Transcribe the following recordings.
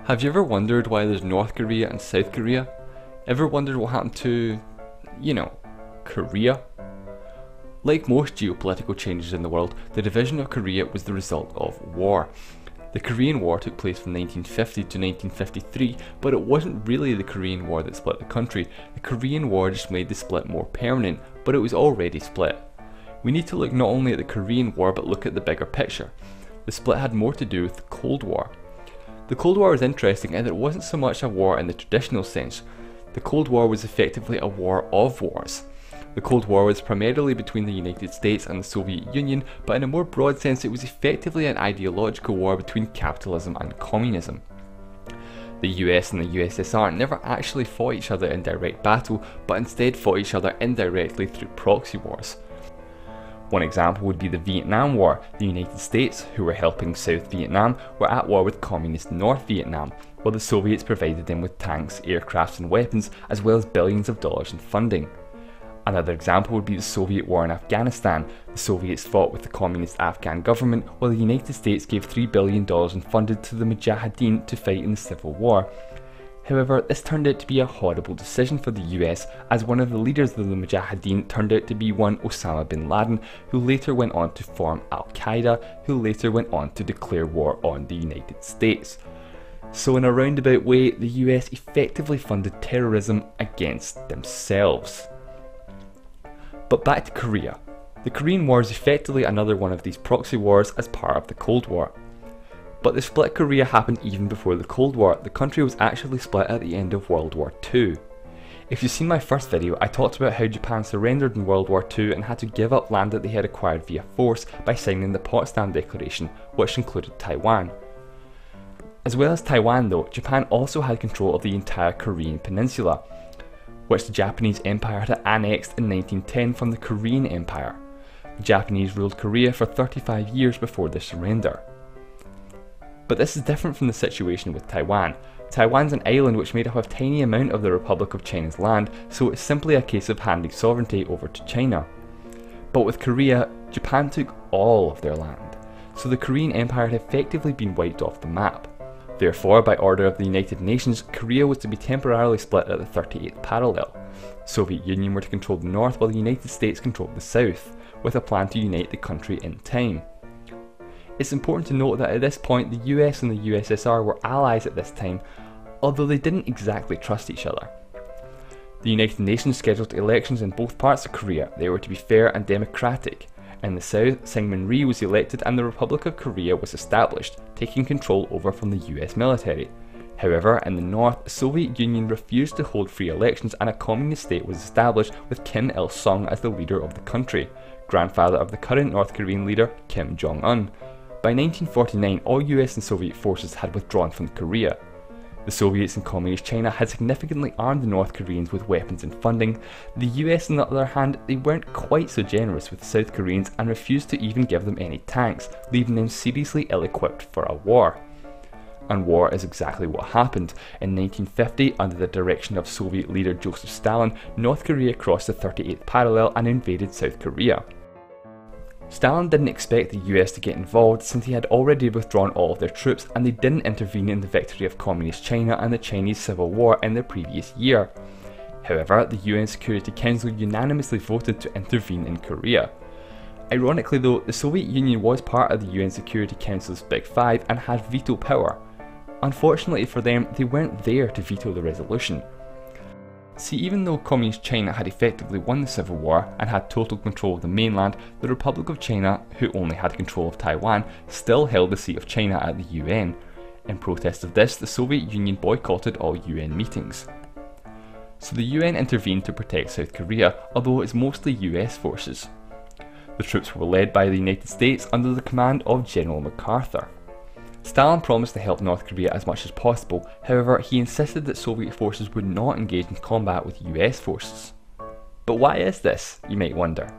Have you ever wondered why there's North Korea and South Korea? Ever wondered what happened to, Korea? Like most geopolitical changes in the world, the division of Korea was the result of war. The Korean War took place from 1950 to 1953, but it wasn't really the Korean War that split the country. The Korean War just made the split more permanent, but it was already split. We need to look not only at the Korean War, but look at the bigger picture. The split had more to do with the Cold War. The Cold War was interesting in that it wasn't so much a war in the traditional sense. The Cold War was effectively a war of wars. The Cold War was primarily between the United States and the Soviet Union, but in a more broad sense it was effectively an ideological war between capitalism and communism. The US and the USSR never actually fought each other in direct battle, but instead fought each other indirectly through proxy wars. One example would be the Vietnam War. The United States, who were helping South Vietnam, were at war with communist North Vietnam, while the Soviets provided them with tanks, aircraft and weapons, as well as billions of dollars in funding. Another example would be the Soviet War in Afghanistan. The Soviets fought with the communist Afghan government, while the United States gave $3 billion and funded to the Mujahideen to fight in the civil war. However, this turned out to be a horrible decision for the US, as one of the leaders of the Mujahideen turned out to be one Osama bin Laden, who later went on to form Al-Qaeda, who later went on to declare war on the United States. So in a roundabout way, the US effectively funded terrorism against themselves. But back to Korea. The Korean War is effectively another one of these proxy wars as part of the Cold War. But the split Korea happened even before the Cold War. The country was actually split at the end of World War II. If you've seen my first video, I talked about how Japan surrendered in World War II and had to give up land that they had acquired via force by signing the Potsdam Declaration, which included Taiwan. As well as Taiwan though, Japan also had control of the entire Korean peninsula, which the Japanese Empire had annexed in 1910 from the Korean Empire. The Japanese ruled Korea for 35 years before their surrender. But this is different from the situation with Taiwan. Taiwan's an island which made up a tiny amount of the Republic of China's land, so it's simply a case of handing sovereignty over to China. But with Korea, Japan took all of their land, so the Korean Empire had effectively been wiped off the map. Therefore, by order of the United Nations, Korea was to be temporarily split at the 38th parallel. The Soviet Union were to control the north while the United States controlled the south, with a plan to unite the country in time. It's important to note that at this point the US and the USSR were allies at this time, although they didn't exactly trust each other. The United Nations scheduled elections in both parts of Korea. They were to be fair and democratic. In the south, Syngman Rhee was elected and the Republic of Korea was established, taking control over from the US military. However, in the north, the Soviet Union refused to hold free elections and a communist state was established with Kim Il-sung as the leader of the country, grandfather of the current North Korean leader Kim Jong-un. By 1949, all US and Soviet forces had withdrawn from Korea. The Soviets and Communist China had significantly armed the North Koreans with weapons and funding. The US, on the other hand, they weren't quite so generous with the South Koreans and refused to even give them any tanks, leaving them seriously ill-equipped for a war. And war is exactly what happened. In 1950, under the direction of Soviet leader Joseph Stalin, North Korea crossed the 38th parallel and invaded South Korea. Stalin didn't expect the US to get involved since he had already withdrawn all of their troops and they didn't intervene in the victory of Communist China and the Chinese Civil War in the previous year. However, the UN Security Council unanimously voted to intervene in Korea. Ironically though, the Soviet Union was part of the UN Security Council's Big Five and had veto power. Unfortunately for them, they weren't there to veto the resolution. See, even though Communist China had effectively won the Civil War and had total control of the mainland, the Republic of China, who only had control of Taiwan, still held the seat of China at the UN. In protest of this, the Soviet Union boycotted all UN meetings. So the UN intervened to protect South Korea, although it's mostly US forces. The troops were led by the United States under the command of General MacArthur. Stalin promised to help North Korea as much as possible, however he insisted that Soviet forces would not engage in combat with US forces. But why is this, you might wonder?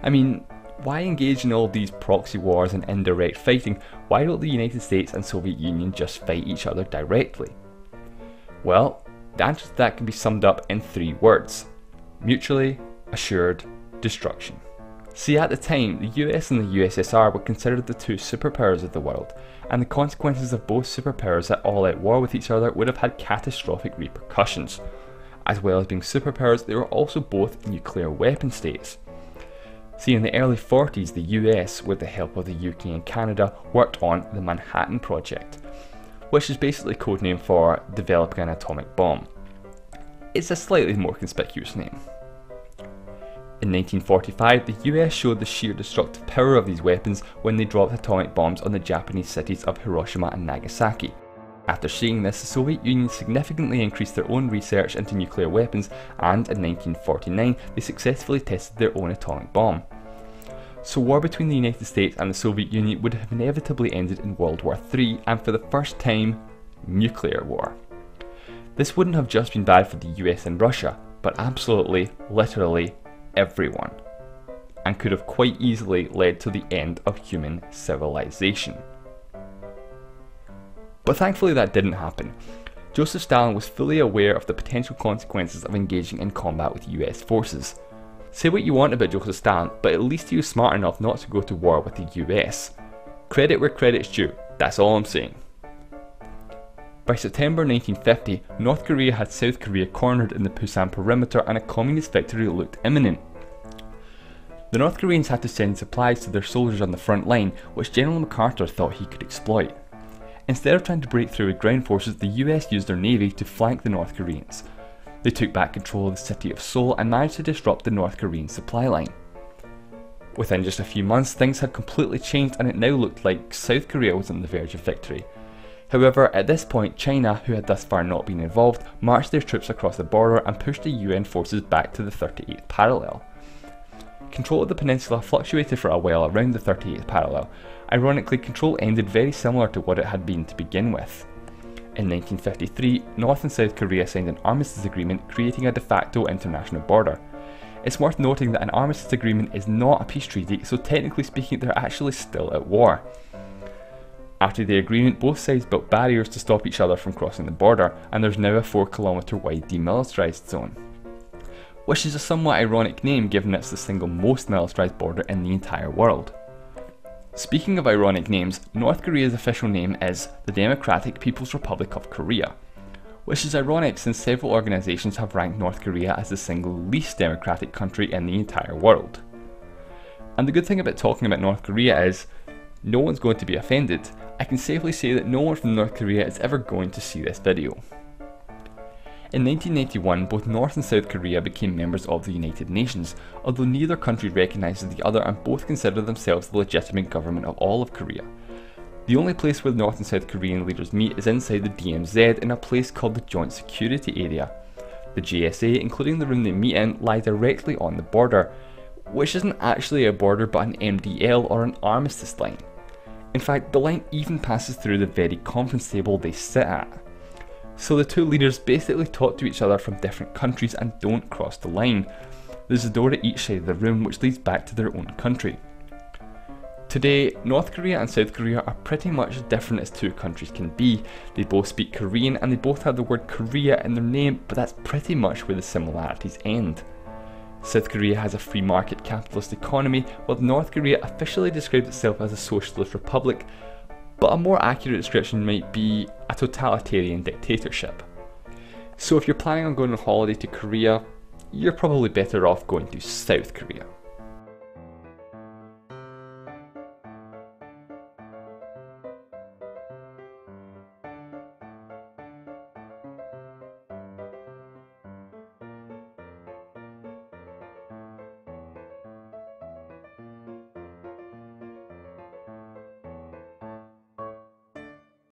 I mean, why engage in all these proxy wars and indirect fighting? Why don't the United States and Soviet Union just fight each other directly? Well, the answer to that can be summed up in 3 words: mutually assured destruction. See, at the time, the US and the USSR were considered the two superpowers of the world, and the consequences of both superpowers at all-out war with each other would have had catastrophic repercussions. As well as being superpowers, they were also both nuclear weapon states. See, in the early 40s, the US, with the help of the UK and Canada, worked on the Manhattan Project, which is basically codename for developing an atomic bomb. It's a slightly more conspicuous name. In 1945, the US showed the sheer destructive power of these weapons when they dropped atomic bombs on the Japanese cities of Hiroshima and Nagasaki. After seeing this, the Soviet Union significantly increased their own research into nuclear weapons, and in 1949 they successfully tested their own atomic bomb. So war between the United States and the Soviet Union would have inevitably ended in World War III, and for the first time, nuclear war. This wouldn't have just been bad for the US and Russia, but absolutely, literally, everyone, and could have quite easily led to the end of human civilization. But thankfully that didn't happen. Joseph Stalin was fully aware of the potential consequences of engaging in combat with US forces. Say what you want about Joseph Stalin, but at least he was smart enough not to go to war with the US. Credit where credit's due, that's all I'm saying. By September 1950, North Korea had South Korea cornered in the Pusan perimeter, and a communist victory looked imminent. The North Koreans had to send supplies to their soldiers on the front line, which General MacArthur thought he could exploit. Instead of trying to break through with ground forces, the US used their navy to flank the North Koreans. They took back control of the city of Seoul and managed to disrupt the North Korean supply line. Within just a few months, things had completely changed, and it now looked like South Korea was on the verge of victory. However, at this point, China, who had thus far not been involved, marched their troops across the border and pushed the UN forces back to the 38th parallel. Control of the peninsula fluctuated for a while around the 38th parallel. Ironically, control ended very similar to what it had been to begin with. In 1953, North and South Korea signed an armistice agreement, creating a de facto international border. It's worth noting that an armistice agreement is not a peace treaty, so technically speaking they're actually still at war. After the agreement, both sides built barriers to stop each other from crossing the border, and there's now a 4-kilometre wide demilitarised zone. Which is a somewhat ironic name given it's the single most militarised border in the entire world. Speaking of ironic names, North Korea's official name is the Democratic People's Republic of Korea, which is ironic since several organisations have ranked North Korea as the single least democratic country in the entire world. And the good thing about talking about North Korea is, no one's going to be offended. I can safely say that no one from North Korea is ever going to see this video. In 1991, both North and South Korea became members of the United Nations, although neither country recognises the other and both consider themselves the legitimate government of all of Korea. The only place where North and South Korean leaders meet is inside the DMZ in a place called the Joint Security Area. The JSA, including the room they meet in, lie directly on the border, which isn't actually a border but an MDL or an armistice line. In fact, the line even passes through the very conference table they sit at. So the two leaders basically talk to each other from different countries and don't cross the line. There's a door at each side of the room which leads back to their own country. Today, North Korea and South Korea are pretty much as different as two countries can be. They both speak Korean and they both have the word Korea in their name, but that's pretty much where the similarities end. South Korea has a free market capitalist economy, while North Korea officially describes itself as a socialist republic, but a more accurate description might be a totalitarian dictatorship. So if you're planning on going on holiday to Korea, you're probably better off going to South Korea.